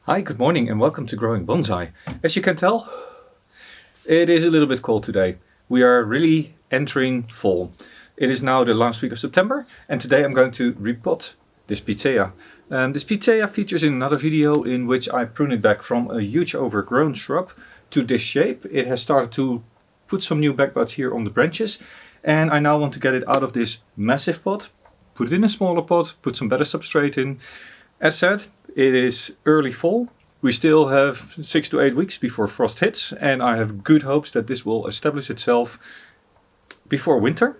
Hi, good morning and welcome to Growing Bonsai. As you can tell, it is a little bit cold today. We are really entering fall. It is now the last week of September and today I'm going to repot this Picea. This Picea features in another video in which I prune it back from a huge overgrown shrub to this shape. It has started to put some new backbuds here on the branches and I now want to get it out of this massive pot, put it in a smaller pot, put some better substrate in. As said, it is early fall. We still have 6 to 8 weeks before frost hits and I have good hopes that this will establish itself before winter.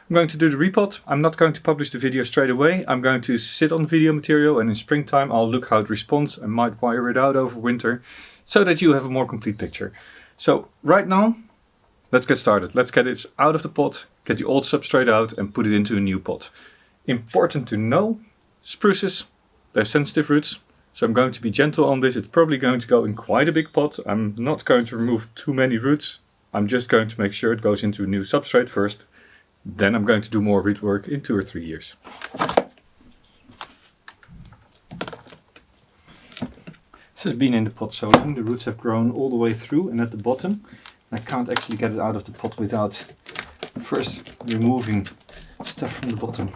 I'm going to do the repot. I'm not going to publish the video straight away. I'm going to sit on the video material and in springtime I'll look how it responds and might wire it out over winter so that you have a more complete picture. So right now, let's get started. Let's get it out of the pot, get the old substrate out and put it into a new pot. Important to know, spruces, they're sensitive roots, so I'm going to be gentle on this. It's probably going to go in quite a big pot. I'm not going to remove too many roots. I'm just going to make sure it goes into a new substrate first. Then I'm going to do more root work in 2 or 3 years. This has been in the pot so long. The roots have grown all the way through and at the bottom. I can't actually get it out of the pot without first removing stuff from the bottom.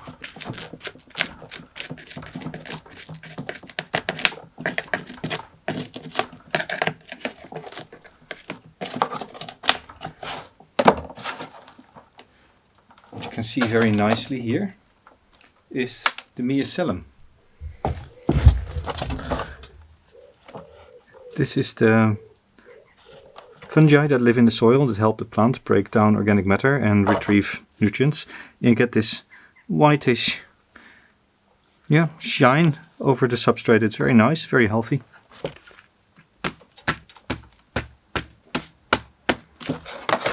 Can see very nicely here is the mycelium. This is the fungi that live in the soil that help the plant break down organic matter and retrieve nutrients. You get this whitish shine over the substrate. It's very nice, very healthy.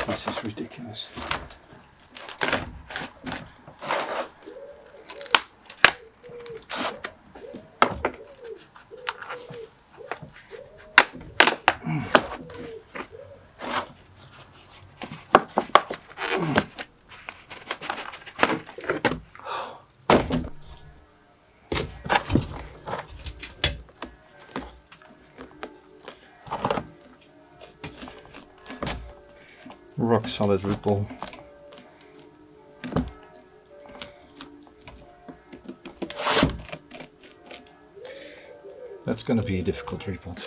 This is ridiculous. Rock solid root ball. That's going to be a difficult repot.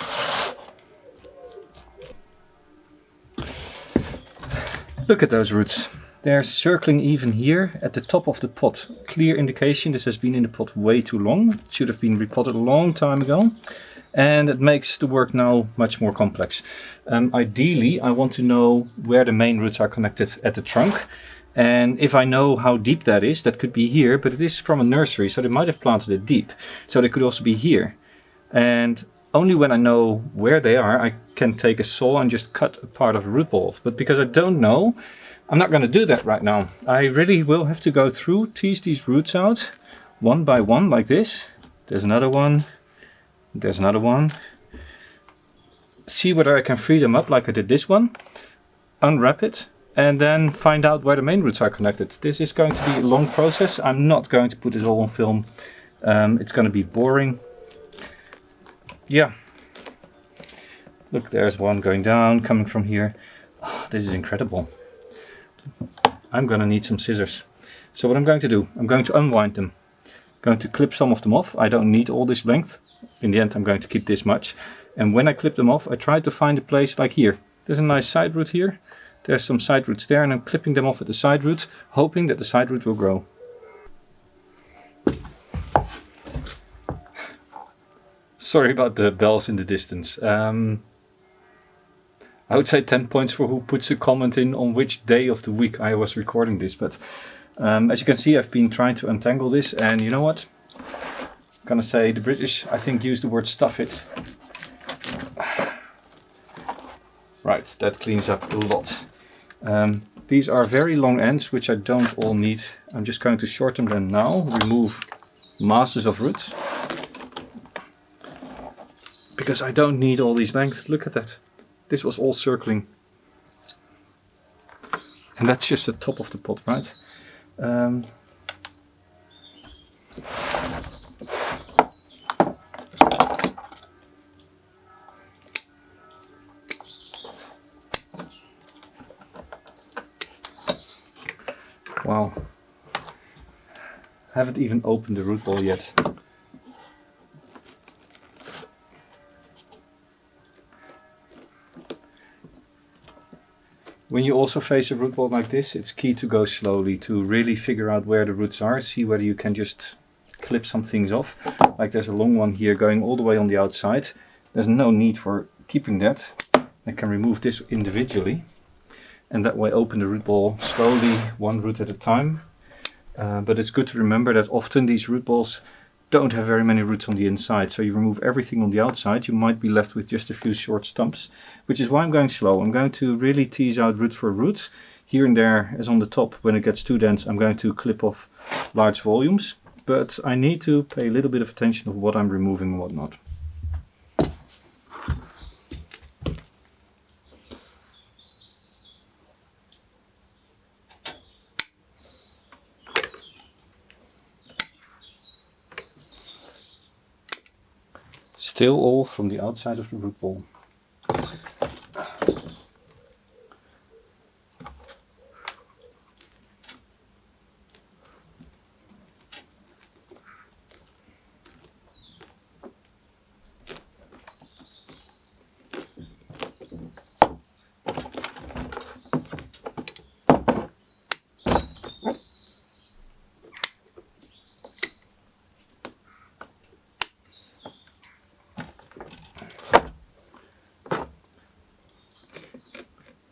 Look at those roots. They're circling even here at the top of the pot. Clear indication this has been in the pot way too long. It should have been repotted a long time ago. And it makes the work now much more complex. Ideally, I want to know where the main roots are connected at the trunk. And if I know how deep that is, that could be here, but it is from a nursery, so they might have planted it deep. So they could also be here. And only when I know where they are, I can take a saw and just cut a part of a root ball off. But because I don't know, I'm not going to do that right now. I really will have to go through, tease these roots out, one by one, like this. There's another one. There's another one. See whether I can free them up like I did this one. Unwrap it and then find out where the main roots are connected. This is going to be a long process. I'm not going to put this all on film. It's going to be boring. Yeah. Look, there's one going down, coming from here. Oh, this is incredible. I'm going to need some scissors. So what I'm going to do, I'm going to unwind them. I'm going to clip some of them off. I don't need all this length. In the end, I'm going to keep this much. And when I clip them off, I try to find a place like here. There's a nice side root here. There's some side roots there, and I'm clipping them off at the side root, hoping that the side root will grow. Sorry about the bells in the distance. I would say 10 points for who puts a comment in on which day of the week I was recording this. But as you can see, I've been trying to untangle this, and you know what? I'm gonna say the British, I think, use the word stuff it. Right, that cleans up a lot. These are very long ends, which I don't all need. I'm just going to shorten them now, remove masses of roots. Because I don't need all these lengths. Look at that. This was all circling. And that's just the top of the pot, right? Wow. Haven't even opened the root ball yet. When you also face a root ball like this, it's key to go slowly to really figure out where the roots are, see whether you can just clip some things off. Like there's a long one here going all the way on the outside. There's no need for keeping that. I can remove this individually and that way open the root ball slowly, one root at a time. But it's good to remember that often these root balls don't have very many roots on the inside, so you remove everything on the outside, you might be left with just a few short stumps, which is why I'm going slow. I'm going to really tease out root for root. Here and there, as on the top, when it gets too dense, I'm going to clip off large volumes, but I need to pay a little bit of attention of what I'm removing and what not. Still all from the outside of the root ball.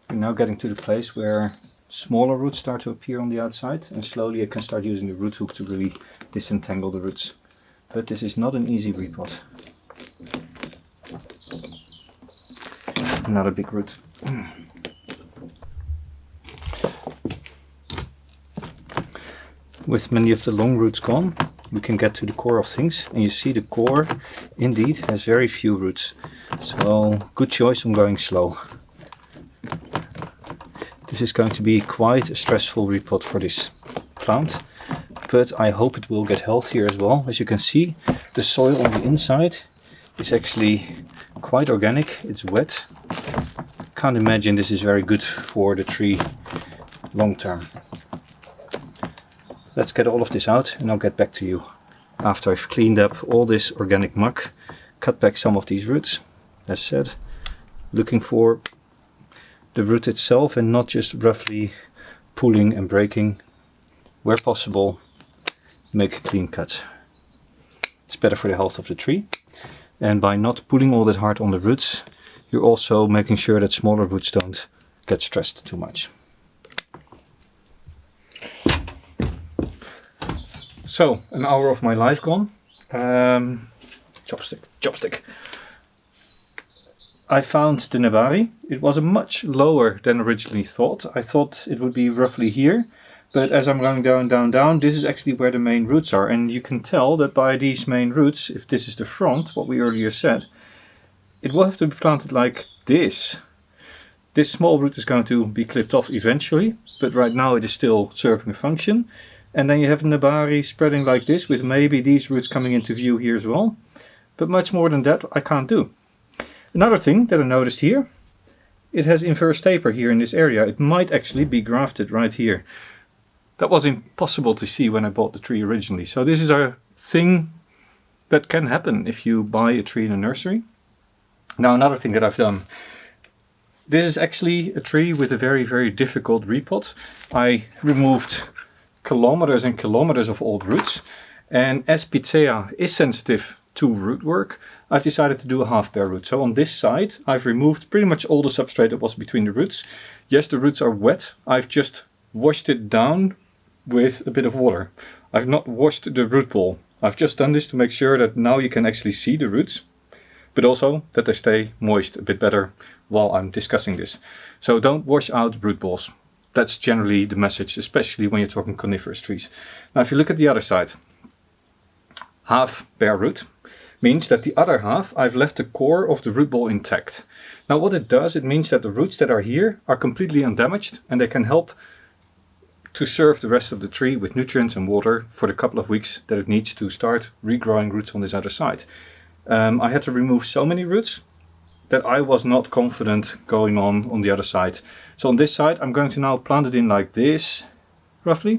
Now getting to the place where smaller roots start to appear on the outside, and slowly I can start using the root hook to really disentangle the roots. But this is not an easy repot. Another big root. With many of the long roots gone, we can get to the core of things, and you see the core indeed has very few roots. So good choice on going slow. This is going to be quite a stressful repot for this plant, but I hope it will get healthier as well. As you can see, the soil on the inside is actually quite organic, it's wet. Can't imagine this is very good for the tree long term. Let's get all of this out and I'll get back to you after I've cleaned up all this organic muck, cut back some of these roots, as said, looking for the root itself and not just roughly pulling and breaking. Where possible, make a clean cut. It's better for the health of the tree, and by not pulling all that hard on the roots, you're also making sure that smaller roots don't get stressed too much. So, an hour of my life gone. Chopstick. I found the nebari. It was a much lower than originally thought. I thought it would be roughly here, but as I'm going down, this is actually where the main roots are. And you can tell that by these main roots, if this is the front, what we earlier said, it will have to be planted like this. This small root is going to be clipped off eventually, but right now it is still serving a function. And then you have nebari spreading like this, with maybe these roots coming into view here as well. But much more than that I can't do. Another thing that I noticed here, it has inverse taper here in this area. It might actually be grafted right here. That was impossible to see when I bought the tree originally. So this is a thing that can happen if you buy a tree in a nursery. Now another thing that I've done. This is actually a tree with a very, very difficult repot. I removed kilometers and kilometers of old roots. And as Picea is sensitive to root work, I've decided to do a half bare root. So on this side, I've removed pretty much all the substrate that was between the roots. Yes, the roots are wet. I've just washed it down with a bit of water. I've not washed the root ball. I've just done this to make sure that now you can actually see the roots, but also that they stay moist a bit better while I'm discussing this. So don't wash out root balls. That's generally the message, especially when you're talking coniferous trees. Now if you look at the other side, half bare root means that the other half I've left the core of the root ball intact. Now what it does, it means that the roots that are here are completely undamaged and they can help to serve the rest of the tree with nutrients and water for the couple of weeks that it needs to start regrowing roots on this other side. I had to remove so many roots that I was not confident going on the other side. So on this side I'm going to now plant it in like this, roughly.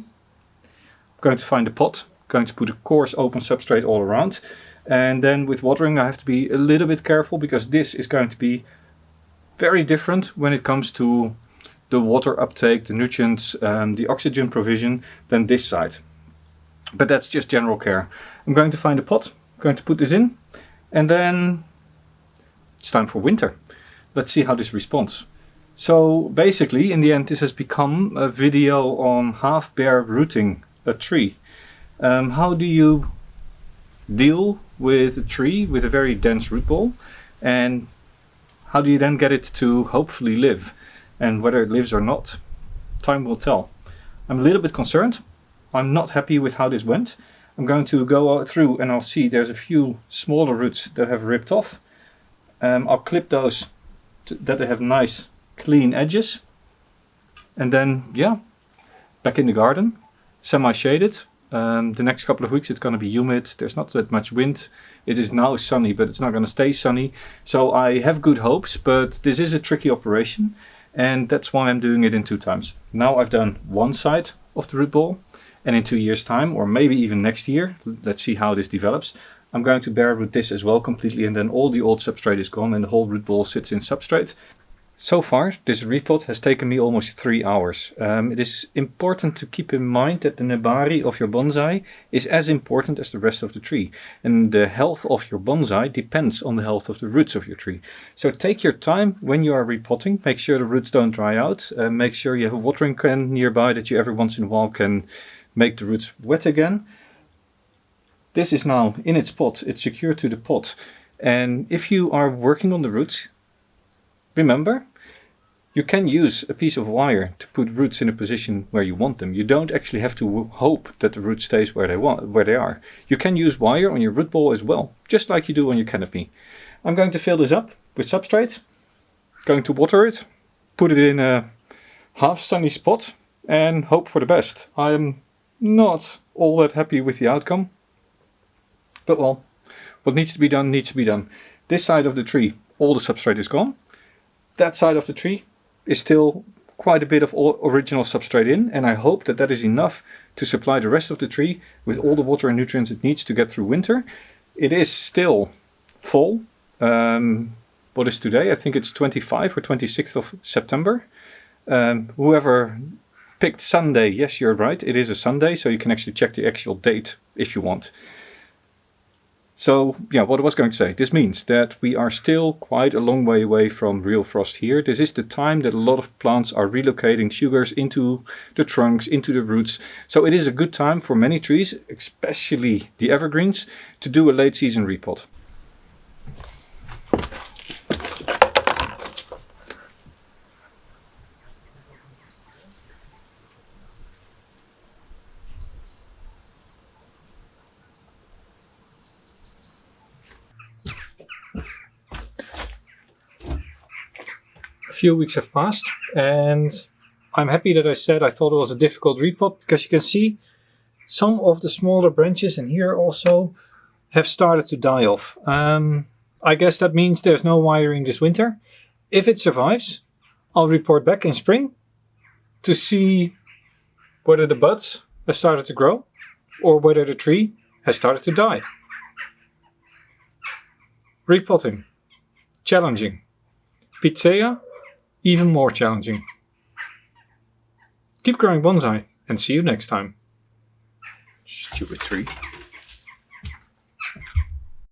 I'm going to find a pot, going to put a coarse open substrate all around. And then with watering I have to be a little bit careful, because this is going to be very different when it comes to the water uptake, the nutrients, the oxygen provision than this side. But that's just general care. I'm going to find a pot, going to put this in, and then it's time for winter. Let's see how this responds. So basically, in the end, this has become a video on half bare rooting a tree. How do you deal with a tree with a very dense root ball, and how do you then get it to hopefully live? And whether it lives or not, time will tell. I'm a little bit concerned. I'm not happy with how this went. I'm going to go through and I'll see there's a few smaller roots that have ripped off. I'll clip those that they have nice clean edges. And then, yeah, back in the garden, semi-shaded. The next couple of weeks it's going to be humid, there's not that much wind. It is now sunny, but it's not going to stay sunny. So I have good hopes, but this is a tricky operation. And that's why I'm doing it in 2 times. Now I've done one side of the root ball, and in 2 years' time, or maybe even next year, let's see how this develops, I'm going to bare root this as well completely, and then all the old substrate is gone and the whole root ball sits in substrate. So far, this repot has taken me almost 3 hours. It is important to keep in mind that the nebari of your bonsai is as important as the rest of the tree. And the health of your bonsai depends on the health of the roots of your tree. So take your time when you are repotting. Make sure the roots don't dry out. Make sure you have a watering can nearby that you every once in a while can make the roots wet again. This is now in its pot. It's secured to the pot. And if you are working on the roots, remember, you can use a piece of wire to put roots in a position where you want them. You don't actually have to hope that the root stays where they are. You can use wire on your root ball as well, just like you do on your canopy. I'm going to fill this up with substrate, going to water it, put it in a half sunny spot and hope for the best. I'm not all that happy with the outcome, but well, what needs to be done needs to be done. This side of the tree, all the substrate is gone. That side of the tree is still quite a bit of original substrate in, and I hope that that is enough to supply the rest of the tree with all the water and nutrients it needs to get through winter. It is still fall. What is today? I think it's 25 or 26th of September. Whoever picked Sunday, yes, you're right, it is a Sunday, so you can actually check the actual date if you want. So, yeah, what I was going to say, this means that we are still quite a long way away from real frost here. This is the time that a lot of plants are relocating sugars into the trunks, into the roots. So it is a good time for many trees, especially the evergreens, to do a late season repot. A few weeks have passed and I'm happy that I said I thought it was a difficult repot, because you can see some of the smaller branches and here also have started to die off. I guess that means there's no wiring this winter. If it survives, I'll report back in spring to see whether the buds have started to grow or whether the tree has started to die. Repotting, challenging. Picea, even more challenging. Keep growing bonsai and see you next time. Stupid tree.